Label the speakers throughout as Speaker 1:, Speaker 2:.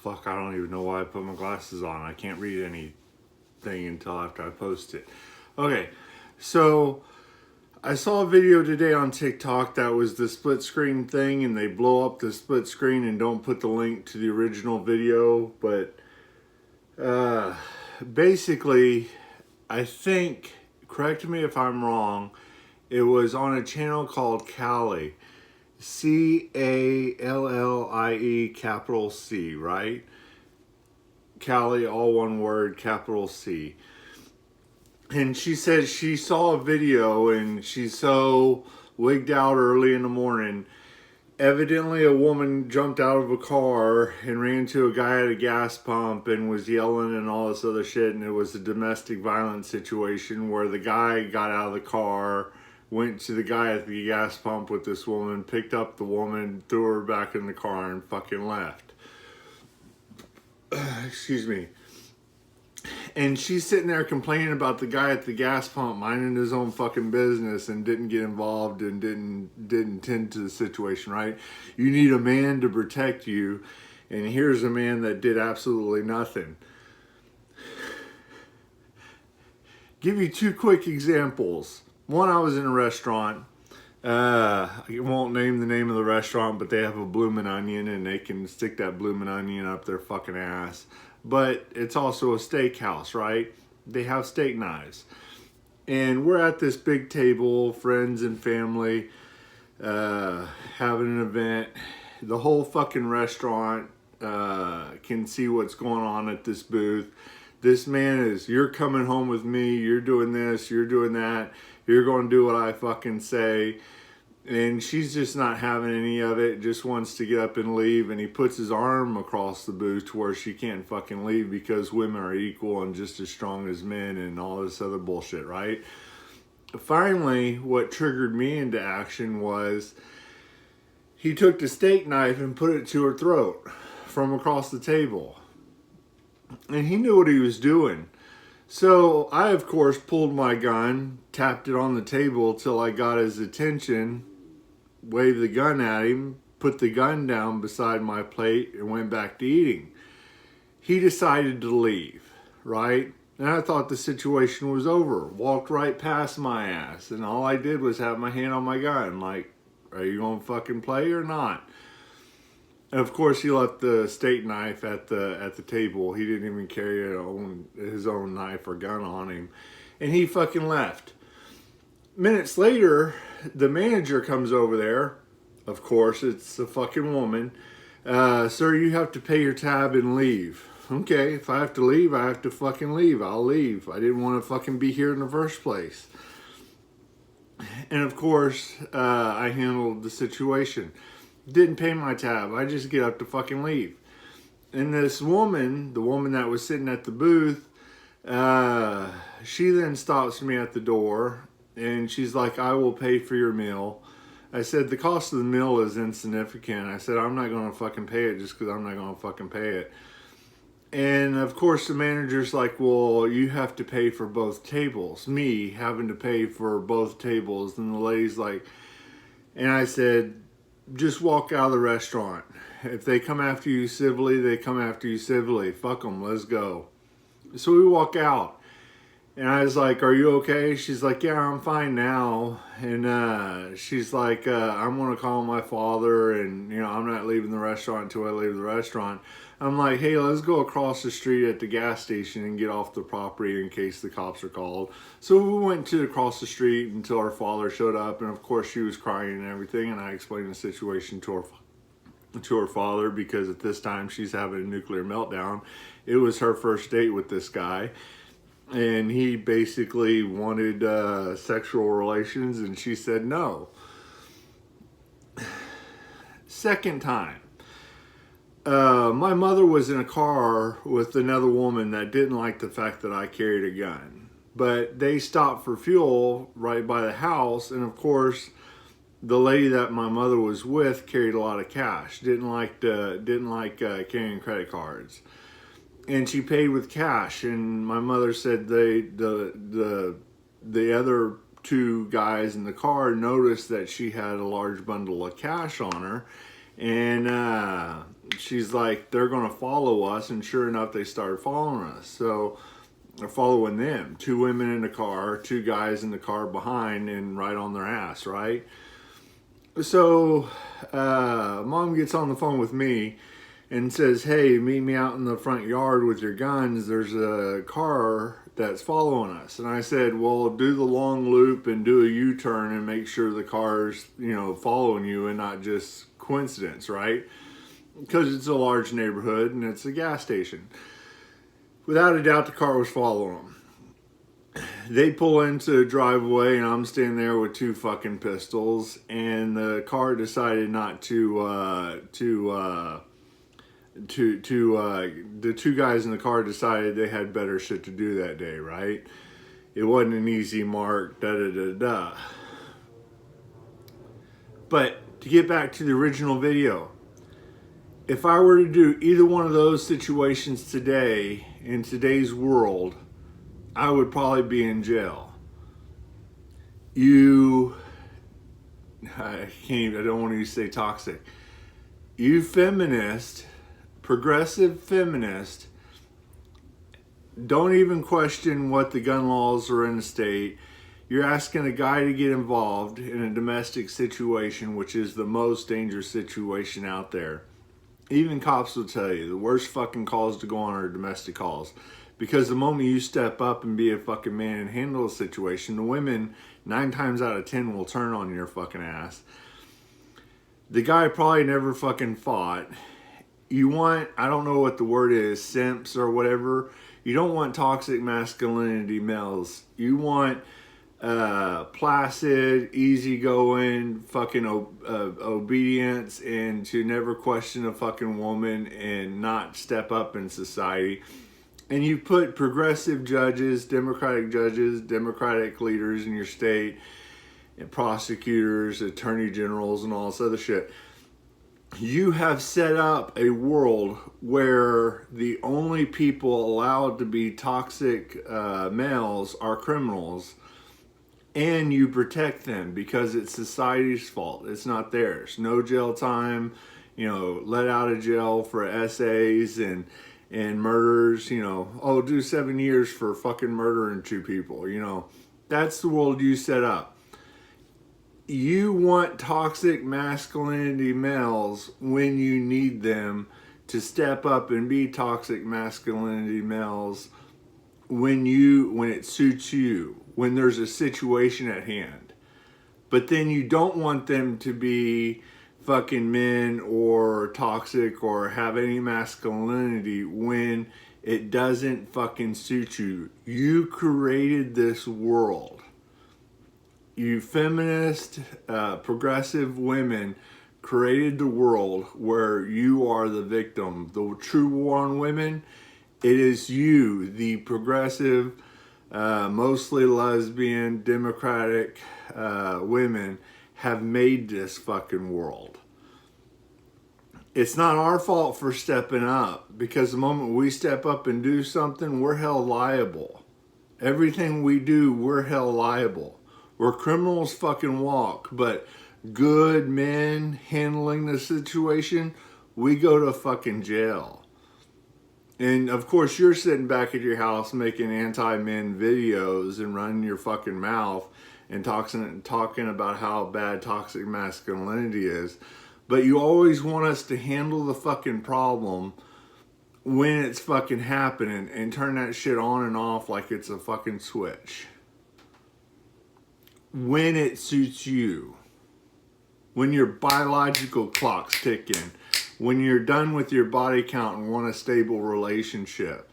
Speaker 1: fuck, I don't even know why I put my glasses on. I can't read anything until after I post it. Okay, so I saw a video today on TikTok that was the split screen thing, and they blow up the split screen and don't put the link to the original video. But basically, I think, correct me if I'm wrong, it was on a channel called Callie. Callie, capital C, right? Callie, all one word, capital C. And she said she saw a video and she's so wigged out early in the morning. Evidently a woman jumped out of a car and ran to a guy at a gas pump and was yelling and all this other shit. And it was a domestic violence situation where the guy got out of the car, went to the guy at the gas pump with this woman, picked up the woman, threw her back in the car and fucking left. Excuse me. And she's sitting there complaining about the guy at the gas pump minding his own fucking business and didn't get involved and didn't tend to the situation, right? You need a man to protect you, and here's a man that did absolutely nothing. Give you two quick examples. One, I was in a restaurant. I won't name the name of the restaurant, but they have a bloomin' onion and they can stick that bloomin' onion up their fucking ass. But it's also a steakhouse, right? They have steak knives. And we're at this big table, friends and family, having an event. The whole fucking restaurant can see what's going on at this booth. This man is, you're coming home with me, you're doing this, you're doing that, you're going to do what I fucking say. And she's just not having any of it, just wants to get up and leave. And he puts his arm across the booth to where she can't fucking leave because women are equal and just as strong as men and all this other bullshit, right? Finally, what triggered me into action was he took the steak knife and put it to her throat from across the table. And he knew what he was doing. So I, of course, pulled my gun, tapped it on the table till I got his attention, waved the gun at him, put the gun down beside my plate, and went back to eating. He decided to leave, right? And I thought the situation was over. Walked right past my ass, and all I did was have my hand on my gun, like, are you gonna fucking play or not? And of course, he left the steak knife at the table. He didn't even carry his own knife or gun on him. And he fucking left. Minutes later, the manager comes over there. Of course, it's a fucking woman. Sir, you have to pay your tab and leave. Okay, if I have to leave, I have to fucking leave. I'll leave. I didn't want to fucking be here in the first place. And of course, I handled the situation. Didn't pay my tab. I just get up to fucking leave. And this woman, the woman that was sitting at the booth, she then stops me at the door and she's like, I will pay for your meal. I said, the cost of the meal is insignificant. I said, I'm not going to fucking pay it just because I'm not going to fucking pay it. And of course the manager's like, well, you have to pay for both tables. Me having to pay for both tables. And the lady's like, and I said, just walk out of the restaurant. If they come after you civilly, they come after you civilly. Fuck them, let's go. So we walk out. And I was like, are you okay? She's like, yeah, I'm fine now. And she's like, I'm going to call my father. And, you know, I'm not leaving the restaurant until I leave the restaurant. I'm like, hey, let's go across the street at the gas station and get off the property in case the cops are called. So we went to across the street until her father showed up. And, of course, she was crying and everything. And I explained the situation to her father because at this time she's having a nuclear meltdown. It was her first date with this guy. And he basically wanted sexual relations, and she said no. Second time. My mother was in a car with another woman that didn't like the fact that I carried a gun. But they stopped for fuel right by the house, and of course, the lady that my mother was with carried a lot of cash. Didn't like carrying credit cards. And she paid with cash, and my mother said the other two guys in the car noticed that she had a large bundle of cash on her, And she's like, they're going to follow us. And sure enough, they started following us. So they're following them. 2 women in the car, 2 guys in the car behind and right on their ass, right? So mom gets on the phone with me and says, hey, meet me out in the front yard with your guns. There's a car that's following us. And I said, well, do the long loop and do a U-turn and make sure the car's, following you and not just coincidence, right? Because it's a large neighborhood and it's a gas station. Without a doubt, the car was following them. They pull into the driveway and I'm standing there with 2 fucking pistols, and the car decided not the 2 guys in the car decided they had better shit to do that day, right? It wasn't an easy mark, da-da-da-da. But to get back to the original video, if I were to do either one of those situations today, in today's world, I would probably be in jail. I don't want to say toxic. You feminist, progressive feminist, don't even question what the gun laws are in the state. You're asking a guy to get involved in a domestic situation, which is the most dangerous situation out there. Even cops will tell you the worst fucking calls to go on are domestic calls. Because the moment you step up and be a fucking man and handle a situation, the women 9 times out of 10 will turn on your fucking ass. The guy probably never fucking fought. You want, I don't know what the word is, simps or whatever. You don't want toxic masculinity males. You want placid, easygoing, fucking obedience, and to never question a fucking woman and not step up in society. And you put progressive judges, democratic leaders in your state, and prosecutors, attorney generals, and all this other shit. You have set up a world where the only people allowed to be toxic males are criminals, and you protect them because it's society's fault. It's not theirs. No jail time, let out of jail for essays and murders, do 7 years for fucking murdering 2 people, That's the world you set up. You want toxic masculinity males when you need them to step up and be toxic masculinity males when it suits you, when there's a situation at hand. But then you don't want them to be fucking men or toxic or have any masculinity when it doesn't fucking suit you. You created this world. You feminist, progressive women created the world where you are the victim. The true war on women, it is you, the progressive, mostly lesbian, democratic women have made this fucking world. It's not our fault for stepping up, because the moment we step up and do something, we're held liable. Everything we do, we're held liable. Where criminals fucking walk, but good men handling the situation, we go to fucking jail. And of course, you're sitting back at your house making anti-men videos and running your fucking mouth and talking about how bad toxic masculinity is. But you always want us to handle the fucking problem when it's fucking happening and turn that shit on and off like it's a fucking switch. When it suits you. When your biological clock's ticking. When you're done with your body count and want a stable relationship.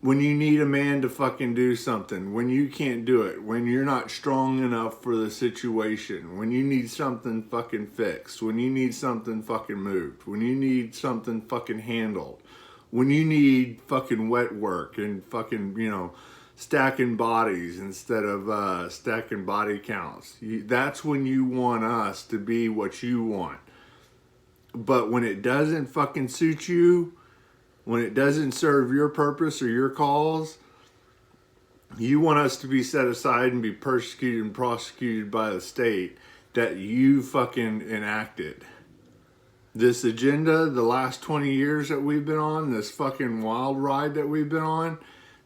Speaker 1: When you need a man to fucking do something. When you can't do it. When you're not strong enough for the situation. When you need something fucking fixed. When you need something fucking moved. When you need something fucking handled. When you need fucking wet work and fucking, stacking bodies instead of stacking body counts. That's when you want us to be what you want. But when it doesn't fucking suit you, when it doesn't serve your purpose or your cause, you want us to be set aside and be persecuted and prosecuted by the state that you fucking enacted. This agenda, the last 20 years that we've been on, this fucking wild ride that we've been on,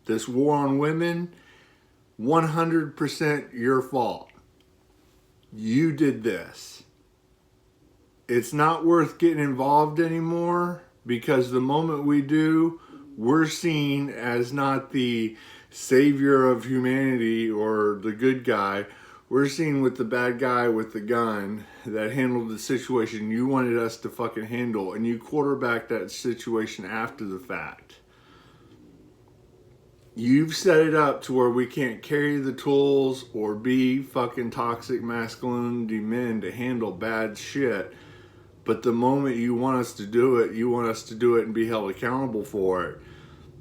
Speaker 1: this war on women, 100% your fault. You did this. It's not worth getting involved anymore, because the moment we do, we're seen as not the savior of humanity or the good guy. We're seen with the bad guy with the gun that handled the situation you wanted us to fucking handle, and you quarterback that situation after the fact. You've set it up to where we can't carry the tools or be fucking toxic masculinity men to handle bad shit. But the moment you want us to do it, you want us to do it and be held accountable for it.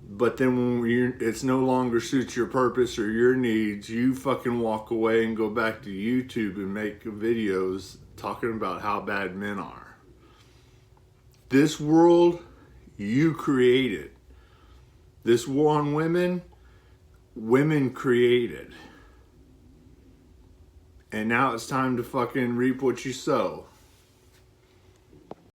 Speaker 1: But then when it's no longer suits your purpose or your needs, you fucking walk away and go back to YouTube and make videos talking about how bad men are. This world, you created. This war on women, women created. And now it's time to fucking reap what you sow.